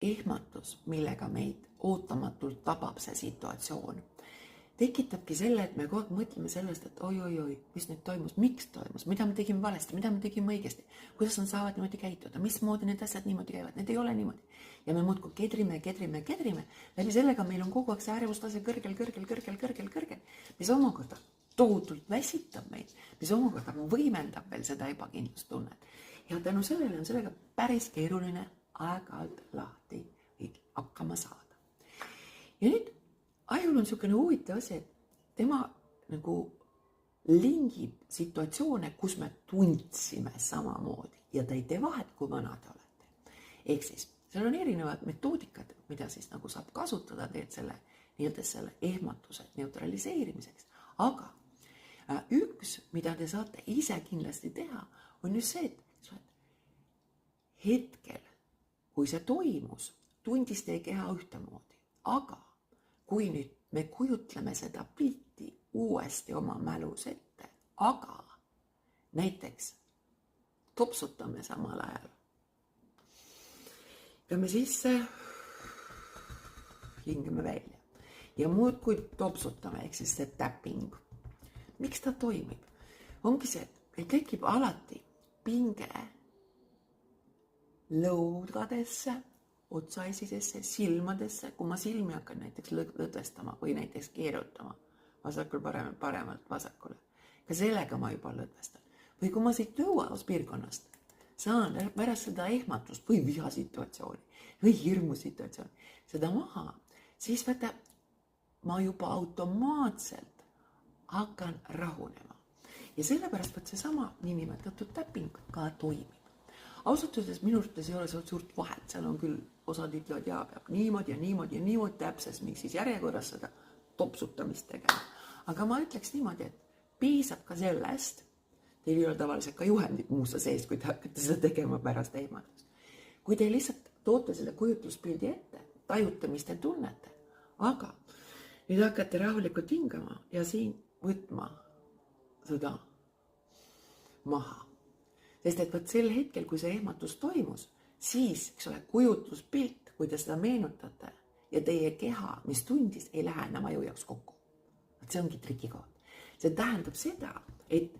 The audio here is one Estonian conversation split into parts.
ehmatus, millega meid ootamatult tabab see situatsioon, tekitabki selle, et me kogu aeg mõtleme sellest, et oi, mis nüüd toimus, miks toimus, mida me tegime valesti, mida me tegime õigesti, kuidas nad saavad niimoodi käituda, mismoodi need asjad niimoodi käivad, need ei ole niimoodi. Ja me muudkui kedrime, läbi sellega meil on kogu aeg see ärevustase kõrgel, mis omakorda tohutult väsitab meid, mis omakorda võimendab veel seda ebakindlustunnet. Ja tänu sellele on sellega päris keeruline aeg-ajalt lahti hakkama saada. Ja nüüd ajul on niisugune huvitav asi, et tema nagu lingib situatsioone, kus me tundsime samamoodi ja ta ei tee vahet, kui vana te olete. Ehk siis, seal on erinevad metoodikad, mida siis nagu saab kasutada selle ehmatuse neutraliseerimiseks. Aga üks, mida te saate ise kindlasti teha, on just see, et hetkel, kui see toimus, tundis teie keha ühtemoodi, aga kui nüüd me kujutleme seda pilti uuesti oma mälus ette, aga näiteks topsutame samal ajal. Peame sisse, hingame välja ja muudkui topsutame, ehk siis see tapping. Miks ta toimib? Ongi see, et tekib alati pinge lõugadesse, otsaesisesse, silmadesse, kui ma silmi hakkan näiteks lõdvestama või näiteks keerutama vasakul paremalt vasakule. Ka sellega ma juba lõdvestan. Või kui ma siit lõuaspiirkonnast saan pärast seda ehmatust või vihasituatsiooni või hirmusituatsiooni seda maha, siis ma juba automaatselt hakkan rahunema. Ja sellepärast seesama niinimetatud tapping ka toimib. Ausalt öeldes minu arvates ei ole suurt vahet, seal on küll osad ütlevad, peab niimoodi täpses, miks siis järjekorras seda topsutamist tegema. Aga ma ütleks niimoodi, et piisab ka sellest, teil ei ole tavaliselt ka juhendid muusa sees, kui te hakkate seda tegema pärast ehmatust. Kui te lihtsalt toote selle kujutluspildi ette, tajute, mis te tunnete, aga nüüd hakkate rahulikult hingama ja siin võtma seda maha. Sest et sel hetkel, kui see ehmatus toimus, siis kujutluspilt, kui te seda meenutate ja teie keha, mis tundis, ei lähe enam aju jaoks kokku. See ongi trikikoht. See tähendab seda, et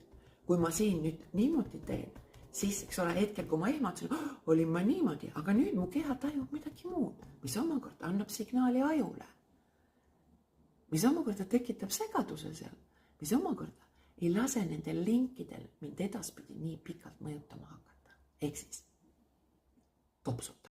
kui ma siin nüüd niimoodi teen, siis hetkel, kui ma ehmatusin, olin ma niimoodi, aga nüüd mu keha tajub midagi muud, mis omakorda annab signaali ajule. Mis omakorda tekitab segaduse seal, mis omakorda ei lase nendel linkidel mind edaspidi nii pikalt mõjutama hakata. Ehk siis topsuta.